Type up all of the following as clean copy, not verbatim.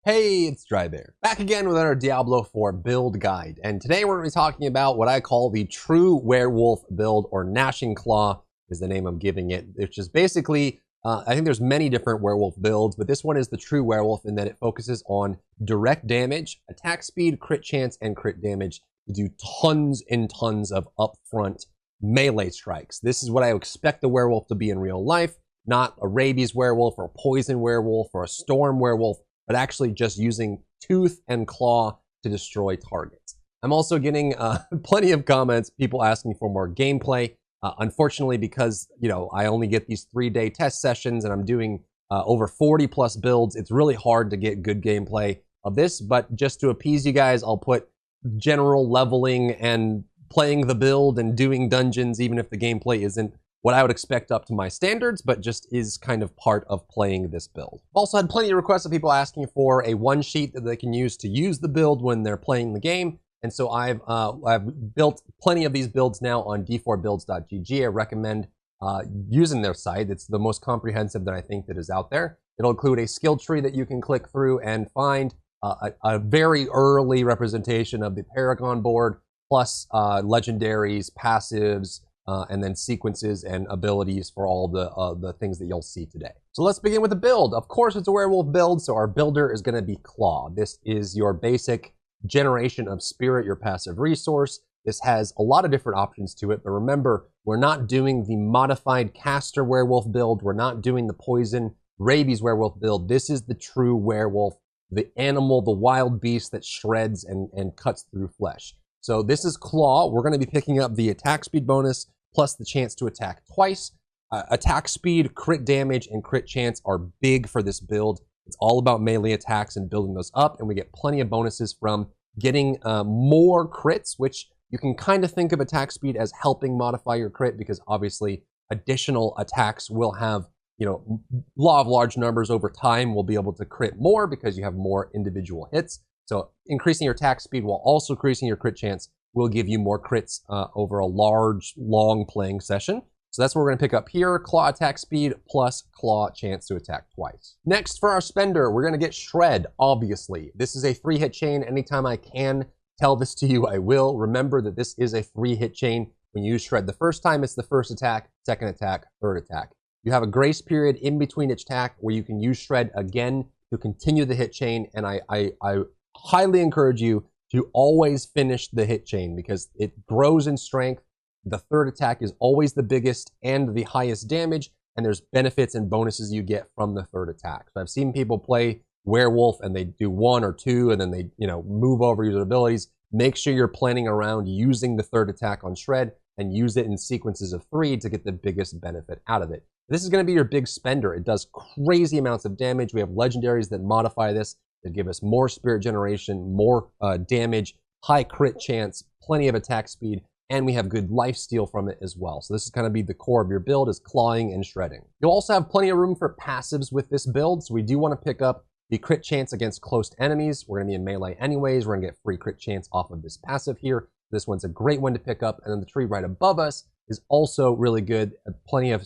Hey, it's Drybear. Back again with our Diablo 4 build guide. And today we're going to be talking about what I call the true werewolf build, or Gnashing Claw is the name I'm giving it, which is basically, I think there's many different werewolf builds, but this one is the true werewolf in that it focuses on direct damage, attack speed, crit chance, and crit damage to do tons and tons of upfront melee strikes. This is what I expect the werewolf to be in real life, not a rabies werewolf or a poison werewolf or a storm werewolf, but actually just using tooth and claw to destroy targets. I'm also getting plenty of comments, people asking for more gameplay. Unfortunately, because I only get these 3-day test sessions and I'm doing over 40 plus builds, it's really hard to get good gameplay of this. But just to appease you guys, I'll put general leveling and playing the build and doing dungeons, even if the gameplay isn't what I would expect up to my standards, but just is kind of part of playing this build. I've also had plenty of requests of people asking for a one sheet that they can use to use the build when they're playing the game. And so I've built plenty of these builds now on d4builds.gg. I recommend using their site. It's the most comprehensive that I think that is out there. It'll include a skill tree that you can click through and find a very early representation of the Paragon board, plus legendaries, passives, and then sequences and abilities for all the things that you'll see today. So let's begin with the build. Of course, it's a werewolf build, so our builder is going to be Claw. This is your basic generation of spirit, your passive resource. This has a lot of different options to it, but remember, we're not doing the modified caster werewolf build. We're not doing the poison rabies werewolf build. This is the true werewolf, the animal, the wild beast that shreds and cuts through flesh. So this is Claw. We're going to be picking up the attack speed bonus plus the chance to attack twice. Attack speed, crit damage, and crit chance are big for this build. It's all about melee attacks and building those up, and we get plenty of bonuses from getting more crits, which you can kind of think of attack speed as helping modify your crit, because obviously additional attacks will have, law of large numbers over time will be able to crit more because you have more individual hits. So increasing your attack speed while also increasing your crit chance will give you more crits over a large, long playing session. So that's what we're going to pick up here. Claw attack speed plus claw chance to attack twice. Next, for our spender, we're going to get Shred, obviously. This is a 3-hit chain. Anytime I can tell this to you, I will. Remember that this is a 3-hit chain. When you use Shred the first time, it's the first attack, second attack, third attack. You have a grace period in between each attack where you can use Shred again to continue the hit chain, and I highly encourage you to always finish the hit chain because it grows in strength. The third attack is always the biggest and the highest damage, and there's benefits and bonuses you get from the third attack. So I've seen people play werewolf and they do 1 or 2 and then they move over user abilities. Make sure you're planning around using the third attack on Shred and use it in sequences of 3 to get the biggest benefit out of it. This is going to be your big spender. It does crazy amounts of damage. We have legendaries that modify this, that give us more spirit generation, more damage, high crit chance, plenty of attack speed, and we have good life steal from it as well. So this is going to be the core of your build, is clawing and shredding. You'll also have plenty of room for passives with this build, so we do want to pick up the crit chance against close enemies. We're going to be in melee anyways. We're going to get free crit chance off of this passive here. This one's a great one to pick up, and then the tree right above us is also really good. Plenty of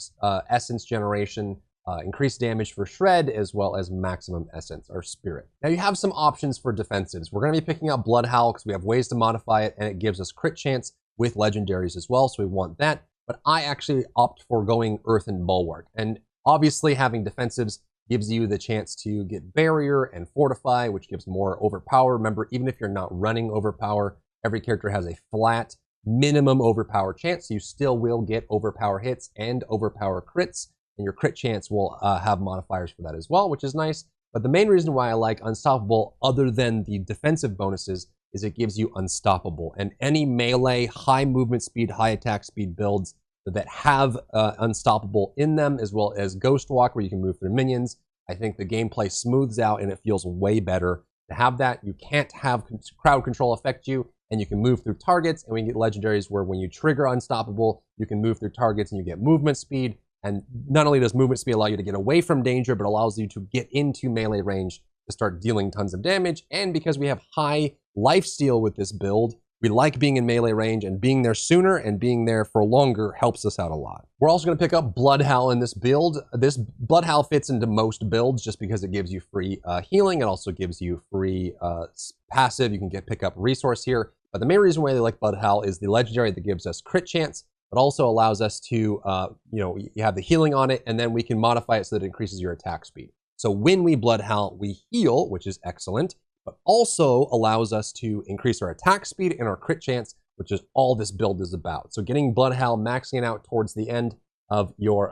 essence generation, increased damage for Shred, as well as maximum essence or spirit. Now you have some options for defensives. We're going to be picking up Blood Howl because we have ways to modify it, and it gives us crit chance with legendaries as well, so we want that. But I actually opt for going Earthen Bulwark, and obviously having defensives gives you the chance to get Barrier and Fortify, which gives more Overpower. Remember, even if you're not running Overpower, every character has a flat minimum Overpower chance, so you still will get Overpower hits and Overpower crits, and your crit chance will have modifiers for that as well, which is nice. But the main reason why I like Unstoppable, other than the defensive bonuses, is it gives you Unstoppable. And any melee, high movement speed, high attack speed builds that have Unstoppable in them, as well as Ghost Walk, where you can move through minions, I think the gameplay smooths out and it feels way better to have that. You can't have crowd control affect you, and you can move through targets, and we get legendaries where when you trigger Unstoppable, you can move through targets and you get movement speed. And not only does movement speed allow you to get away from danger, but allows you to get into melee range to start dealing tons of damage. And because we have high lifesteal with this build, We like being in melee range, and being there sooner and being there for longer helps us out a lot. We're also going to pick up Bloodhowl in this build. This Bloodhowl fits into most builds just because it gives you free healing. It also gives you free passive. You can pick up resource here. But the main reason why they like Bloodhowl is the legendary that gives us crit chance, but also allows us to, you have the healing on it, and then we can modify it so that it increases your attack speed. So when we Bloodhowl, we heal, which is excellent, but also allows us to increase our attack speed and our crit chance, which is all this build is about. So getting Bloodhowl, maxing it out towards the end of your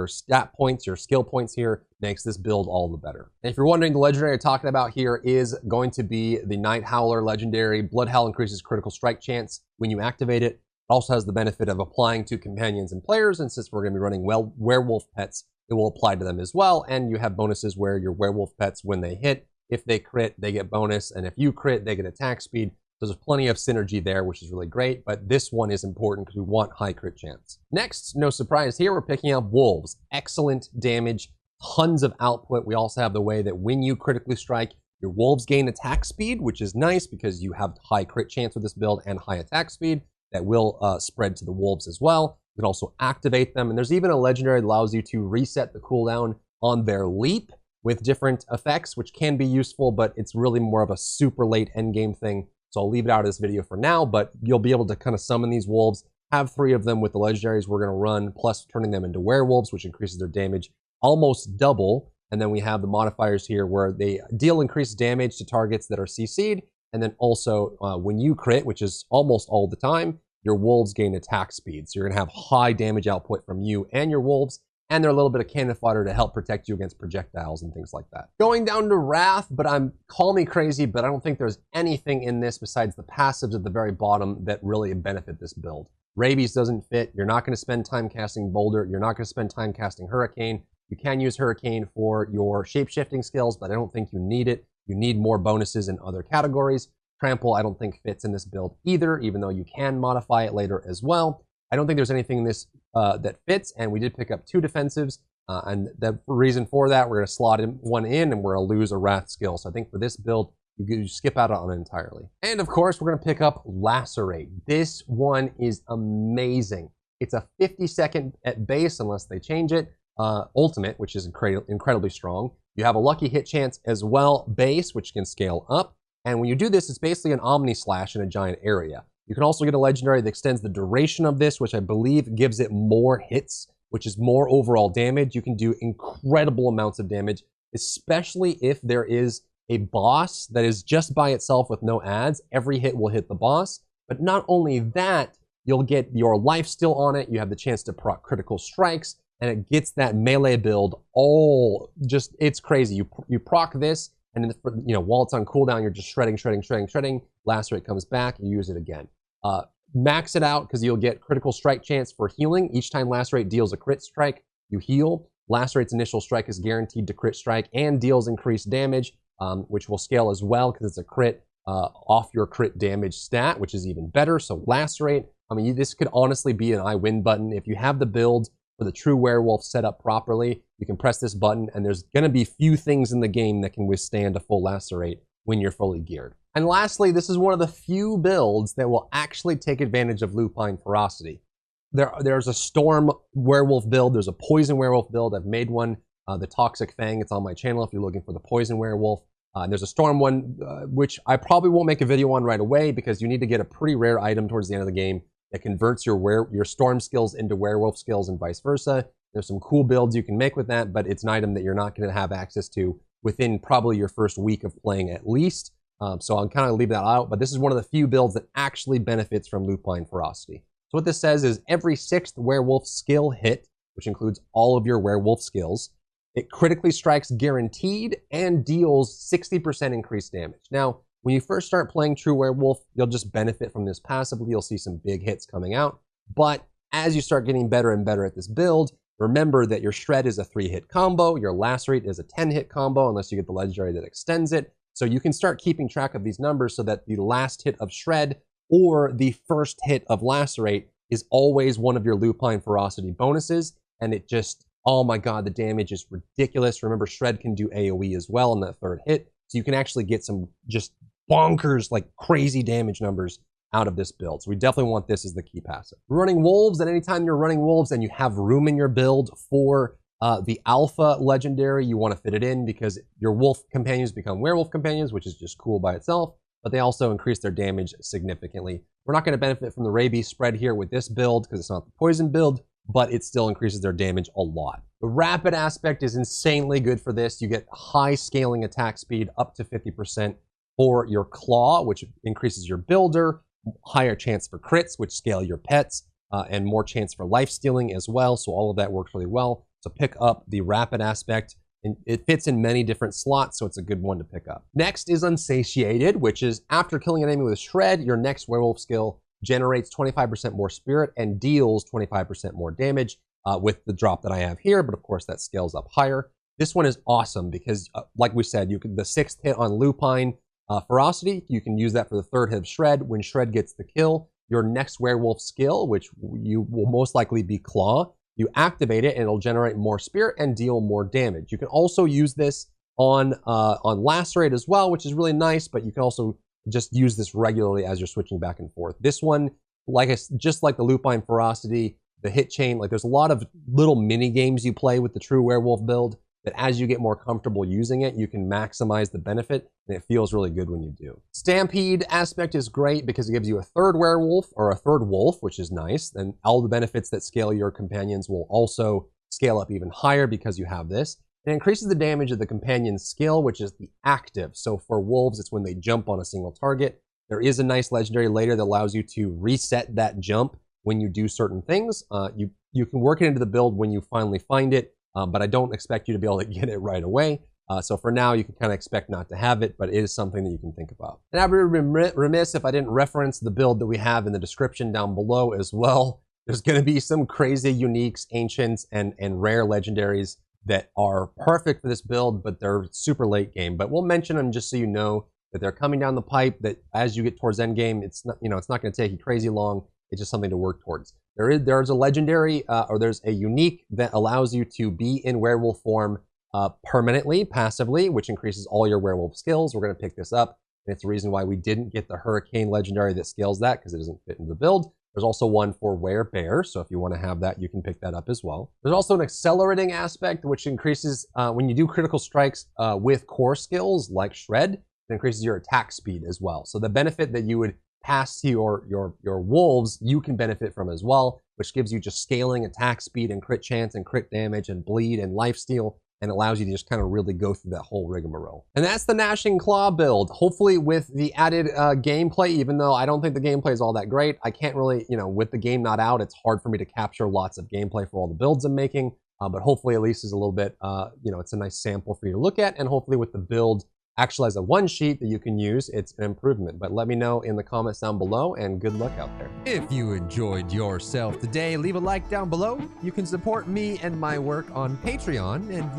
stat points, your skill points here, makes this build all the better. And if you're wondering, the legendary I'm talking about here is going to be the Night Howler legendary. Bloodhowl increases critical strike chance when you activate it. It also has the benefit of applying to companions and players, and since we're going to be running werewolf pets, it will apply to them as well. And you have bonuses where your werewolf pets, when they hit, if they crit, they get bonus, and if you crit, they get attack speed. So there's plenty of synergy there, which is really great, but this one is important because we want high crit chance. Next, no surprise here, we're picking up Wolves. Excellent damage, tons of output. We also have the way that when you critically strike, your Wolves gain attack speed, which is nice because you have high crit chance with this build and high attack speed that will spread to the Wolves as well. You can also activate them, and there's even a legendary that allows you to reset the cooldown on their leap with different effects, which can be useful, but it's really more of a super late endgame thing. So I'll leave it out of this video for now, but you'll be able to kind of summon these wolves, have 3 of them with the legendaries we're going to run, plus turning them into werewolves, which increases their damage almost double. And then we have the modifiers here where they deal increased damage to targets that are CC'd. And then also when you crit, which is almost all the time, your wolves gain attack speed. So you're going to have high damage output from you and your wolves. And they're a little bit of cannon fodder to help protect you against projectiles and things like that. Going down to Wrath, but call me crazy, but I don't think there's anything in this besides the passives at the very bottom that really benefit this build. Rabies doesn't fit. You're not going to spend time casting Boulder. You're not going to spend time casting Hurricane. You can use Hurricane for your shape-shifting skills, but I don't think you need it. You need more bonuses in other categories. Trample, I don't think fits in this build either, even though you can modify it later as well. I don't think there's anything in this that fits, and we did pick up 2 defensives, and the reason for that, we're going to slot one in, and we're going to lose a Wrath skill. So I think for this build, you skip out on it entirely. And of course, we're going to pick up Lacerate. This one is amazing. It's a 50-second at base, unless they change it. Ultimate, which is incredibly strong. You have a lucky hit chance as well, base, which can scale up. And when you do this, it's basically an Omni Slash in a giant area. You can also get a legendary that extends the duration of this, which I believe gives it more hits, which is more overall damage. You can do incredible amounts of damage, especially if there is a boss that is just by itself with no adds. Every hit will hit the boss. But not only that, you'll get your life still on it. You have the chance to proc critical strikes, and it gets that melee build all just, it's crazy. You proc this, and then, while it's on cooldown, you're just shredding. Lacerate comes back, you use it again. Max it out because you'll get critical strike chance for healing. Each time Lacerate deals a crit strike, you heal. Lacerate's initial strike is guaranteed to crit strike and deals increased damage, which will scale as well because it's a crit off your crit damage stat, which is even better. So Lacerate, this could honestly be an I win button. If you have the build for the true werewolf set up properly, you can press this button, and there's going to be few things in the game that can withstand a full Lacerate when you're fully geared. And lastly, this is one of the few builds that will actually take advantage of Lupine Ferocity. There's a Storm Werewolf build, there's a Poison Werewolf build. I've made one, the Toxic Fang. It's on my channel if you're looking for the Poison Werewolf. And there's a Storm one, which I probably won't make a video on right away because you need to get a pretty rare item towards the end of the game that converts your Storm skills into Werewolf skills and vice versa. There's some cool builds you can make with that, but it's an item that you're not going to have access to within probably your first week of playing at least. So I'll kind of leave that out, but this is one of the few builds that actually benefits from Lupine Ferocity. So what this says is every 6th werewolf skill hit, which includes all of your werewolf skills, it critically strikes guaranteed and deals 60% increased damage. Now, when you first start playing True Werewolf, you'll just benefit from this passively. You'll see some big hits coming out. But as you start getting better and better at this build, remember that your Shred is a 3-hit combo, your Lacerate is a 10-hit combo, unless you get the legendary that extends it. So you can start keeping track of these numbers so that the last hit of Shred or the first hit of Lacerate is always one of your Lupine Ferocity bonuses. And it just, oh my god, the damage is ridiculous. Remember, Shred can do AoE as well on that 3rd hit. So you can actually get some just bonkers, like crazy damage numbers out of this build. So we definitely want this as the key passive. Running wolves, and anytime you're running wolves and you have room in your build for the alpha legendary, you want to fit it in because your wolf companions become werewolf companions, which is just cool by itself, but they also increase their damage significantly. We're not going to benefit from the rabies spread here with this build because it's not the poison build, but it still increases their damage a lot. The rapid aspect is insanely good for this. You get high scaling attack speed up to 50% for your claw, which increases your builder, higher chance for crits, which scale your pets, and more chance for life stealing as well. So all of that works really well. So pick up the rapid aspect. And it fits in many different slots, so it's a good one to pick up. Next is Unsatiated, which is after killing an enemy with a shred, your next werewolf skill generates 25% more spirit and deals 25% more damage with the drop that I have here, but of course that scales up higher. This one is awesome because, like we said, you can the 6th hit on Lupine Ferocity, you can use that for the 3rd hit of Shred. When Shred gets the kill, your next werewolf skill, which you will most likely be Claw, you activate it and it'll generate more spirit and deal more damage. You can also use this on Lacerate as well, which is really nice, but you can also just use this regularly as you're switching back and forth. This one, just like the Lupine Ferocity, the hit chain, like there's a lot of little mini games you play with the true werewolf build that as you get more comfortable using it, you can maximize the benefit, and it feels really good when you do. Stampede aspect is great because it gives you a 3rd werewolf or a 3rd wolf, which is nice. And all the benefits that scale your companions will also scale up even higher because you have this. It increases the damage of the companion's skill, which is the active. So for wolves, it's when they jump on a single target. There is a nice legendary later that allows you to reset that jump when you do certain things. You can work it into the build when you finally find it, but I don't expect you to be able to get it right away. So for now, you can kind of expect not to have it, but it is something that you can think about. And I'd be remiss if I didn't reference the build that we have in the description down below as well. There's going to be some crazy uniques, ancients, and rare legendaries that are perfect for this build, but they're super late game. But we'll mention them just so you know that they're coming down the pipe, that as you get towards end game, it's not, it's not going to take you crazy long. It's just something to work towards. There's a legendary, or there's a unique that allows you to be in werewolf form permanently, passively, which increases all your werewolf skills. We're going to pick this up, and it's the reason why we didn't get the Hurricane legendary that scales that, because it doesn't fit into the build. There's also one for Werebear, so if you want to have that, you can pick that up as well. There's also an accelerating aspect, which increases when you do critical strikes with core skills like Shred, it increases your attack speed as well. So the benefit that you would pass to your wolves, you can benefit from as well, which gives you just scaling attack speed and crit chance and crit damage and bleed and lifesteal, and allows you to just kind of really go through that whole rigmarole. And that's the Gnashing Claw build. Hopefully with the added gameplay, even though I don't think the gameplay is all that great, I can't really, with the game not out, it's hard for me to capture lots of gameplay for all the builds I'm making, but hopefully at least is a little bit, it's a nice sample for you to look at, and hopefully with the build actually as a one sheet that you can use, it's an improvement. But let me know in the comments down below, and good luck out there. If you enjoyed yourself today, leave a like down below. You can support me and my work on Patreon, and you